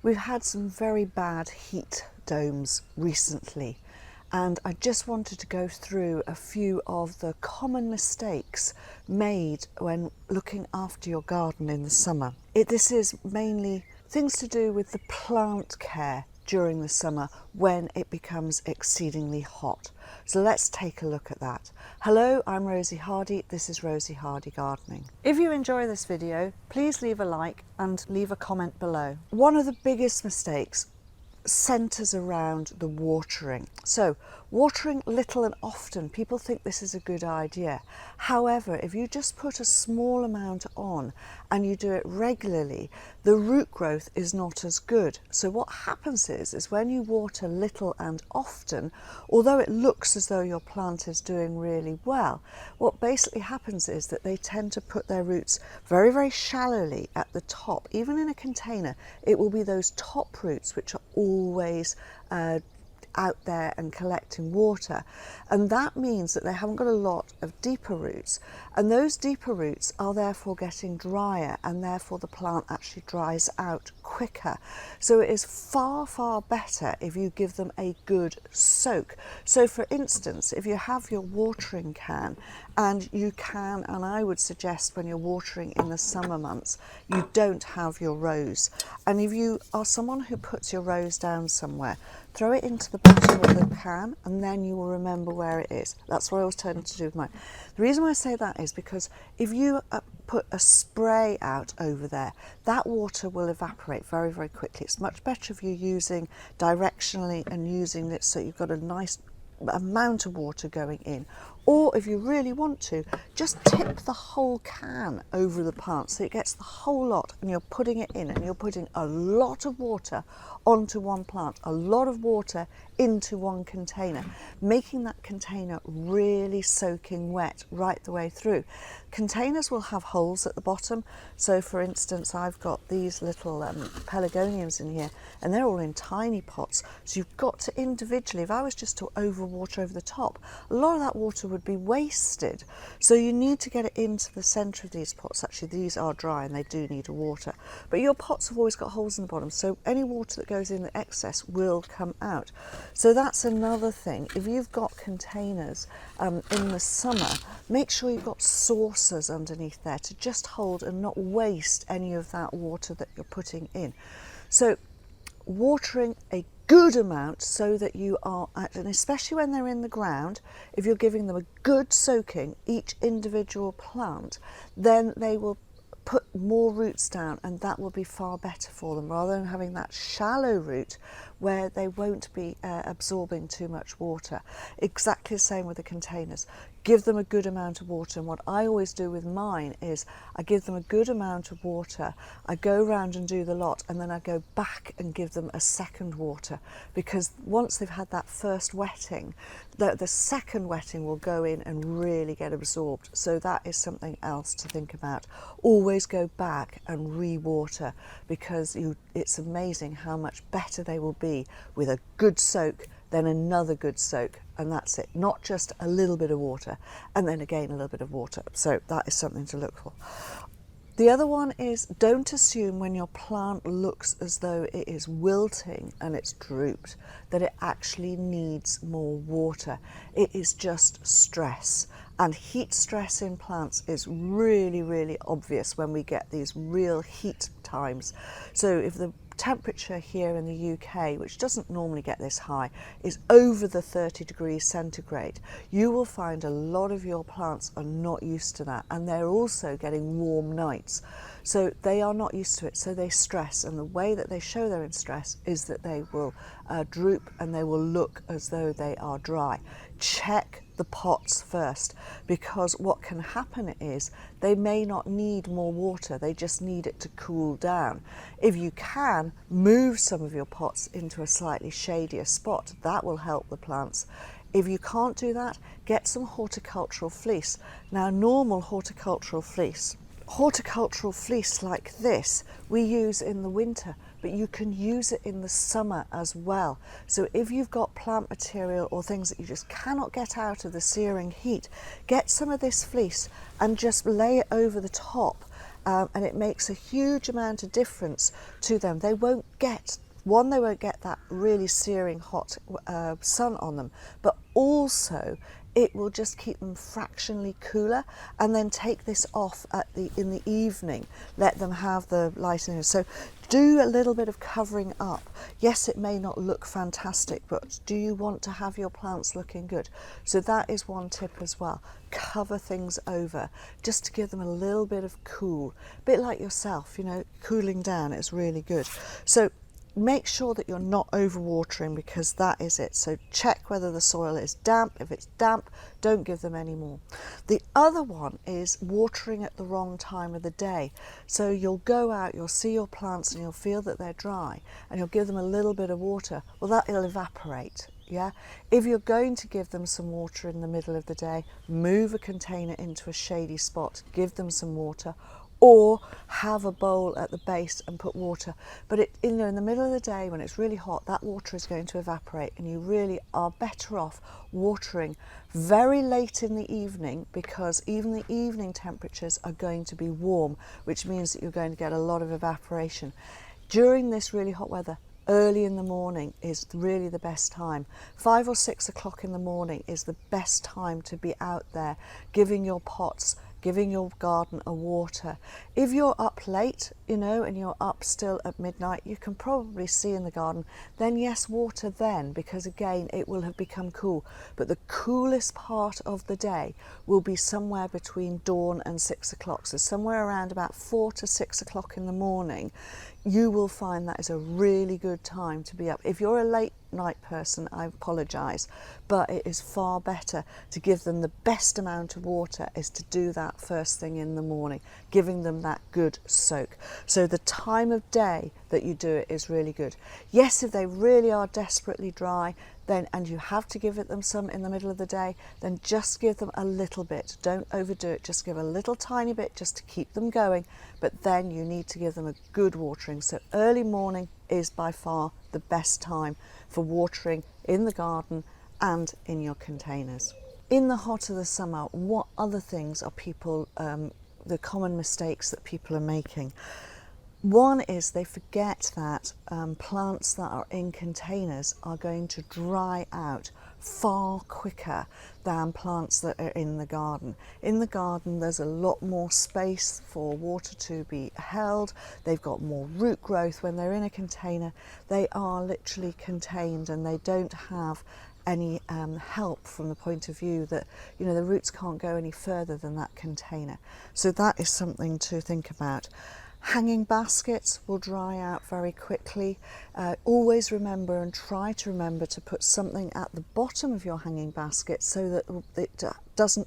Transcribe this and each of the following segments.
We've had some very bad heat domes recently, and I just wanted to go through a few of the common mistakes made when looking after your garden in the summer. This is mainly things to do with the plant care during the summer when it becomes exceedingly hot. So let's take a look at that. Hello, I'm Rosie Hardy. This is Rosie Hardy Gardening. If you enjoy this video, please leave a like and leave a comment below. One of the biggest mistakes centres around the watering. So watering little and often, people think this is a good idea. However, if you just put a small amount on and you do it regularly, the root growth is not as good. So what happens is when you water little and often, although it looks as though your plant is doing really well, what basically happens is that they tend to put their roots very, very shallowly at the top. Even in a container, it will be those top roots which are always out there and collecting water, and that means that they haven't got a lot of deeper roots, and those deeper roots are therefore getting drier, and therefore the plant actually dries out quicker. So it is far better if you give them a good soak. So for instance, if you have your watering can, and you can, and I would suggest when you're watering in the summer months, you don't have your rose, and if you are someone who puts your rose down somewhere, throw it into the bottom of the can and then you will remember where it is. That's what I was trying to do with mine. The reason why I say that is because if you put a spray out over there, that water will evaporate very, very quickly. It's much better if you're using directionally and using it so you've got a nice amount of water going in. Or if you really want to, just tip the whole can over the plant so it gets the whole lot, and you're putting it in and you're putting a lot of water onto one plant, a lot of water into one container, making that container really soaking wet right the way through. Containers will have holes at the bottom, so for instance I've got these little pelargoniums in here, and they're all in tiny pots, so you've got to individually, if I was just to overwater over the top, a lot of that water would be wasted. So you need to get it into the centre of these pots. Actually these are dry and they do need water, but your pots have always got holes in the bottom, so any water that goes in the excess will come out. So that's another thing. If you've got containers in the summer, make sure you've got saucers underneath there to just hold and not waste any of that water that you're putting in. So watering a good amount so that you are, and especially when they're in the ground, if you're giving them a good soaking, each individual plant, then they will put more roots down, and that will be far better for them, rather than having that shallow root where they won't be absorbing too much water. Exactly the same with the containers. Give them a good amount of water, and what I always do with mine is I give them a good amount of water, I go around and do the lot, and then I go back and give them a second water, because once they've had that first wetting, the second wetting will go in and really get absorbed. So that is something else to think about. Always go back and re-water, because it's amazing how much better they will be with a good soak, then another good soak, and that's it. Not just a little bit of water and then again a little bit of water. So that is something to look for. The other one is, don't assume when your plant looks as though it is wilting and it's drooped that it actually needs more water. It is just stress, and heat stress in plants is really obvious when we get these real heat times. So if the temperature here in the UK, which doesn't normally get this high, is over the 30 degrees centigrade, you will find a lot of your plants are not used to that, and they're also getting warm nights, so they are not used to it, so they stress, and the way that they show they're in stress is that they will droop and they will look as though they are dry. Check the pots first, because what can happen is they may not need more water, they just need it to cool down. If you can, move some of your pots into a slightly shadier spot. That will help the plants. If you can't do that, get some horticultural fleece. Now, normal horticultural fleece like this we use in the winter, but you can use it in the summer as well. So if you've got plant material or things that you just cannot get out of the searing heat, get some of this fleece and just lay it over the top and it makes a huge amount of difference to them. They won't get that really searing hot sun on them, but also it will just keep them fractionally cooler, and then take this off in the evening, let them have the light in. So do a little bit of covering up. Yes, it may not look fantastic, but do you want to have your plants looking good? So that is one tip as well. Cover things over just to give them a little bit of cool, a bit like yourself, cooling down is really good. So make sure that you're not overwatering, because that is it. So check whether the soil is damp. If it's damp, don't give them any more. The other one is watering at the wrong time of the day. So you'll go out, you'll see your plants and you'll feel that they're dry, and you'll give them a little bit of water. Well, that'll evaporate. Yeah, if you're going to give them some water in the middle of the day, move a container into a shady spot, give them some water, or have a bowl at the base and put water. But in the middle of the day when it's really hot, that water is going to evaporate, and you really are better off watering very late in the evening, because even the evening temperatures are going to be warm, which means that you're going to get a lot of evaporation. During this really hot weather, early in the morning is really the best time. 5 or 6 o'clock in the morning is the best time to be out there giving your pots, giving your garden a water. If you're up late, and you're up still at midnight, you can probably see in the garden, then yes, water then, because again, it will have become cool. But the coolest part of the day will be somewhere between dawn and 6 o'clock. So somewhere around about 4 to 6 o'clock in the morning, you will find that is a really good time to be up. If you're a late night person, I apologise, but it is far better to give them the best amount of water is to do that first thing in the morning, giving them that good soak. So the time of day that you do it is really good. Yes, if they really are desperately dry, then, and you have to give them some in the middle of the day, then just give them a little bit. Don't overdo it, just give a little tiny bit just to keep them going, but then you need to give them a good watering. So early morning is by far the best time for watering in the garden and in your containers. In the hot of the summer, what other things are the common mistakes that people are making? One is they forget that plants that are in containers are going to dry out far quicker than plants that are in the garden. In the garden, there's a lot more space for water to be held. They've got more root growth. When they're in a container, they are literally contained, and they don't have any help from the point of view that the roots can't go any further than that container. So that is something to think about. Hanging baskets will dry out very quickly. Always remember and try to remember to put something at the bottom of your hanging basket so that it doesn't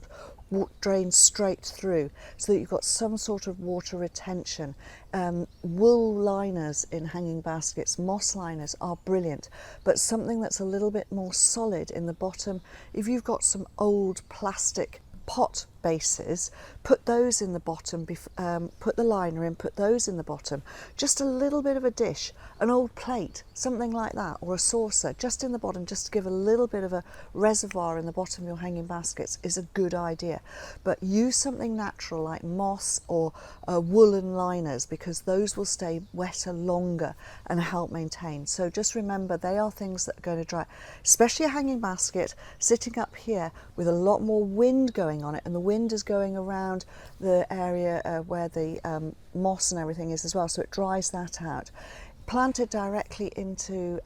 drain straight through, so that you've got some sort of water retention. Wool liners in hanging baskets, moss liners are brilliant, but something that's a little bit more solid in the bottom. If you've got some old plastic pot bases, put those in the bottom, put the liner in, put those in the bottom. Just a little bit of a dish, an old plate, something like that, or a saucer, just in the bottom, just to give a little bit of a reservoir in the bottom of your hanging baskets is a good idea. But use something natural like moss or woolen liners, because those will stay wetter longer and help maintain. So just remember, they are things that are going to dry, especially a hanging basket sitting up here with a lot more wind going on it, and the wind is going around the area where the moss and everything is as well, so it dries that out. Plant it directly into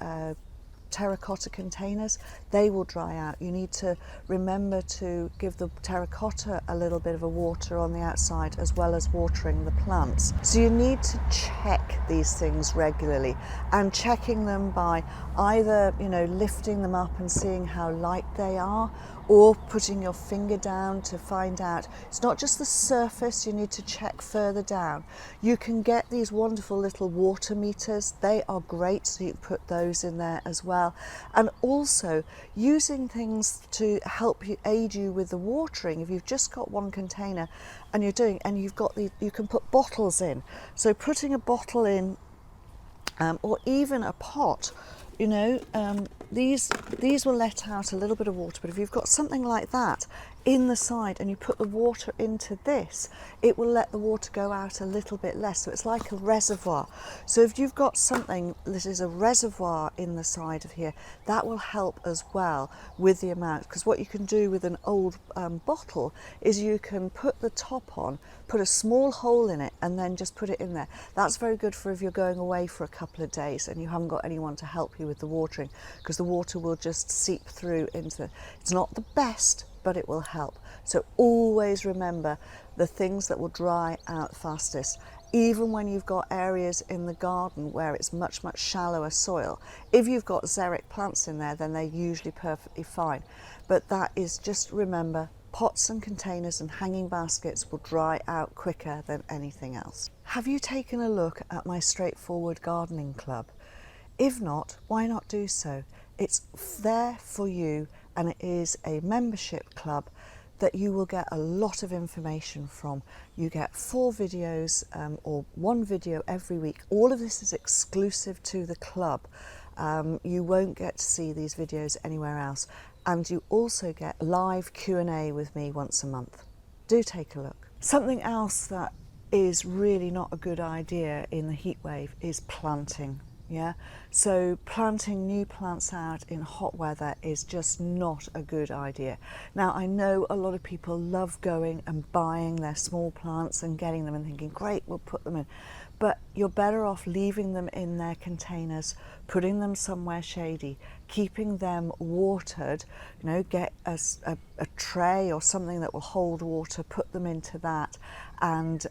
terracotta containers, they will dry out. You need to remember to give the terracotta a little bit of a water on the outside as well as watering the plants. So you need to check these things regularly, and checking them by either lifting them up and seeing how light they are, or putting your finger down to find out. It's not just the surface, you need to check further down. You can get these wonderful little water meters, they are great, so you can put those in there as well. And also using things to help you, aid you with the watering. If you've just got one container and you've got you can put bottles in. So putting a bottle in, or even a pot, these will let out a little bit of water, but if you've got something like that, in the side and you put the water into this, it will let the water go out a little bit less. So it's like a reservoir. So if you've got something that is a reservoir in the side of here, that will help as well with the amount, because what you can do with an old bottle is you can put the top on, put a small hole in it and then just put it in there. That's very good for if you're going away for a couple of days and you haven't got anyone to help you with the watering, because the water will just seep through into it's not the best, but it will help. So always remember the things that will dry out fastest. Even when you've got areas in the garden where it's much shallower soil, if you've got xeric plants in there, then they're usually perfectly fine. But that is, just remember, pots and containers and hanging baskets will dry out quicker than anything else. Have you taken a look at my Straightforward Gardening Club? If not, why not do so? It's there for you, and it is a membership club that you will get a lot of information from. You get 4 videos or 1 video every week. All of this is exclusive to the club. You won't get to see these videos anywhere else. And you also get live Q&A with me once a month. Do take a look. Something else that is really not a good idea in the heat wave is planting. Yeah, so planting new plants out in hot weather is just not a good idea. Now, I know a lot of people love going and buying their small plants and getting them and thinking, great, we'll put them in. But you're better off leaving them in their containers, putting them somewhere shady, keeping them watered. You know, get a tray or something that will hold water, put them into that, and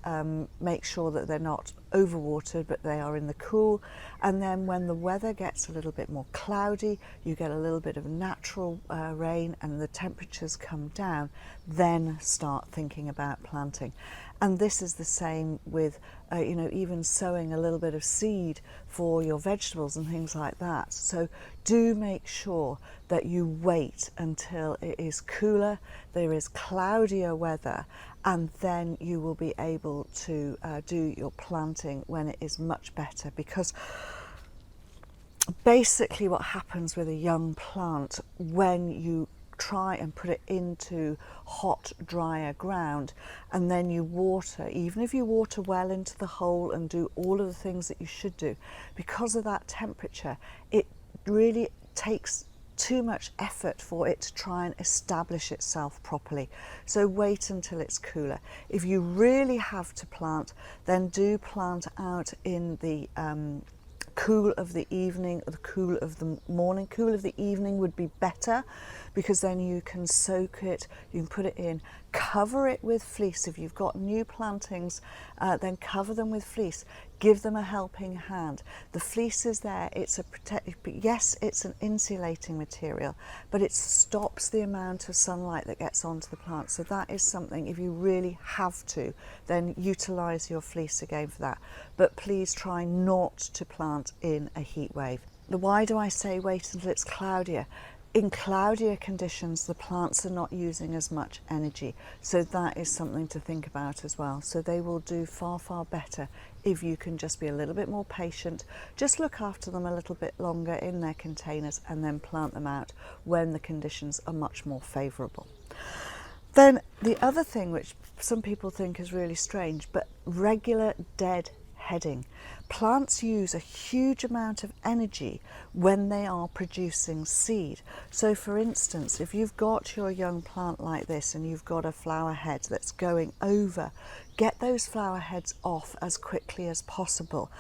make sure that they're not overwatered, but they are in the cool. And then when the weather gets a little bit more cloudy, you get a little bit of natural rain and the temperatures come down, then start thinking about planting. And this is the same with, you know, even sowing a little bit of seed for your vegetables and things like that. So do make sure that you wait until it is cooler, there is cloudier weather, and then you will be able to do your planting when it is much better. Because basically what happens with a young plant when you try and put it into hot, drier ground and then you water, even if you water well into the hole and do all of the things that you should do, because of that temperature, it really takes too much effort for it to try and establish itself properly. So wait until it's cooler. If you really have to plant, then do plant out in the cool of the evening or the cool of the morning. Cool of the evening would be better, because then you can soak it, you can put it in, cover it with fleece. If you've got new plantings, then cover them with fleece. Give them a helping hand. The fleece is there, it's a protective, yes, it's an insulating material, but it stops the amount of sunlight that gets onto the plant. So that is something, if you really have to, then utilize your fleece again for that. But please try not to plant in a heat wave. Why do I say wait until it's cloudier? In cloudier conditions, the plants are not using as much energy. So that is something to think about as well. So they will do far, far better if you can just be a little bit more patient, just look after them a little bit longer in their containers and then plant them out when the conditions are much more favourable. Then the other thing, which some people think is really strange, but regular dead heading. Plants use a huge amount of energy when they are producing seed. So for instance, if you've got your young plant like this and you've got a flower head that's going over, get those flower heads off as quickly as possible,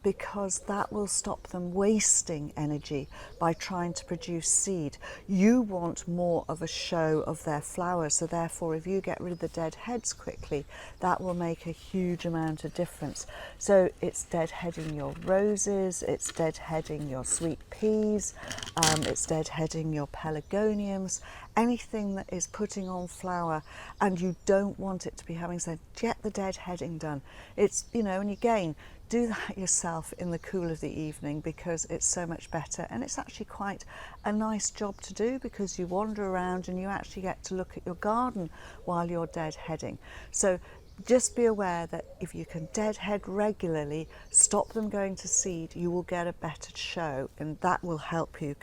because that will stop them wasting energy by trying to produce seed. You want more of a show of their flowers, so therefore if you get rid of the dead heads quickly, that will make a huge amount of difference. So it's deadheading your roses, it's deadheading your sweet peas, it's deadheading your pelargoniums, anything that is putting on flower and you don't want it to be having said, get the deadheading done. It's, you know, and again, do that yourself in the cool of the evening, because it's so much better, and it's actually quite a nice job to do, because you wander around and you actually get to look at your garden while you're deadheading. So just be aware that if you can deadhead regularly, stop them going to seed, you will get a better show, and that will help you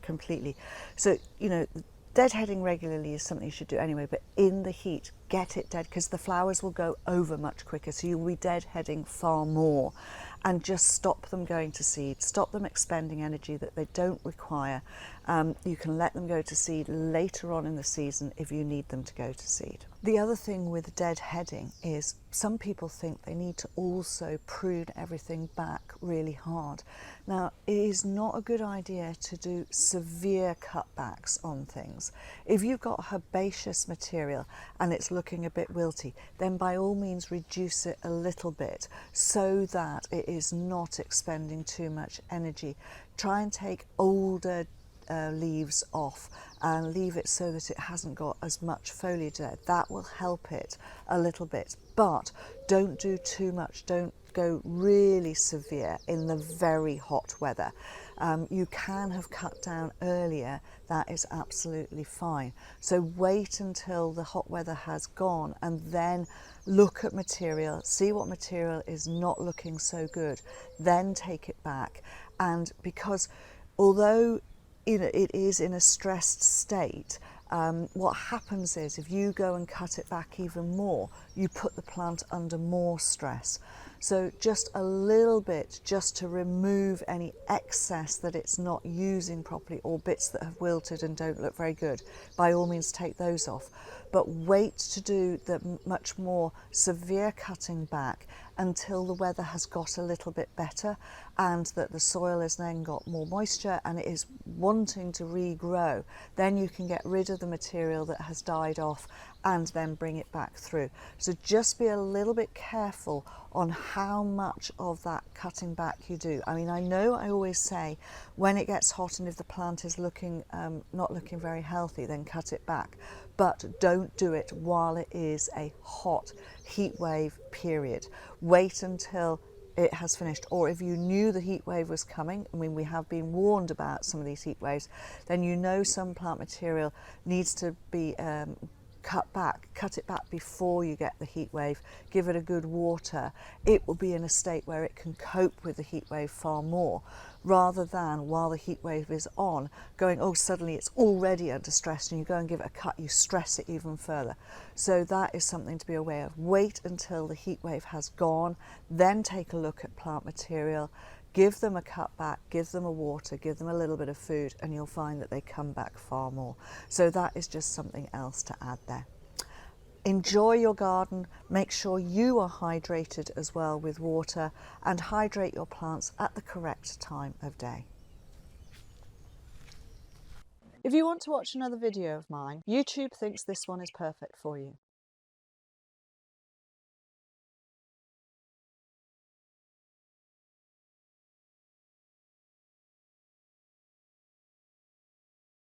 completely. So, you know, Deadheading regularly is something you should do anyway, but in the heat, get it dead, because the flowers will go over much quicker, so you'll be deadheading far more. And just stop them going to seed, stop them expending energy that they don't require. You can let them go to seed later on in the season if you need them to go to seed. The other thing with deadheading is some people think they need to also prune everything back really hard. Now, it is not a good idea to do severe cutbacks on things. If you've got herbaceous material and it's looking a bit wilty, then by all means reduce it a little bit so that it is not expending too much energy. Try and take older leaves off and leave it so that it hasn't got as much foliage there. That will help it a little bit, but don't do too much. Don't go really severe in the very hot weather. You can have cut down earlier, that is absolutely fine. So wait until the hot weather has gone and then look at material, see what material is not looking so good, then take it back. And because although it is in a stressed state, what happens is if you go and cut it back even more, you put the plant under more stress. So just a little bit, just to remove any excess that it's not using properly, or bits that have wilted and don't look very good, by all means take those off. But wait to do the much more severe cutting back until the weather has got a little bit better and that the soil has then got more moisture and it is wanting to regrow. Then you can get rid of the material that has died off and then bring it back through. So just be a little bit careful on how much of that cutting back you do. I mean, I know I always say when it gets hot and if the plant is looking not looking very healthy, then cut it back. But don't do it while it is a hot heat wave period. Wait until it has finished, or if you knew the heat wave was coming, I mean we have been warned about some of these heat waves, then you know some plant material needs to be cut it back before you get the heat wave. Give it a good water. It will be in a state where it can cope with the heat wave far more, rather than while the heat wave is on going, oh, suddenly it's already under stress and you go and give it a cut, you stress it even further. So that is something to be aware of. Wait until the heat wave has gone, then take a look at plant material. Give them a cut back, give them a water, give them a little bit of food, and you'll find that they come back far more. So that is just something else to add there. Enjoy your garden, make sure you are hydrated as well with water, and hydrate your plants at the correct time of day. If you want to watch another video of mine, YouTube thinks this one is perfect for you.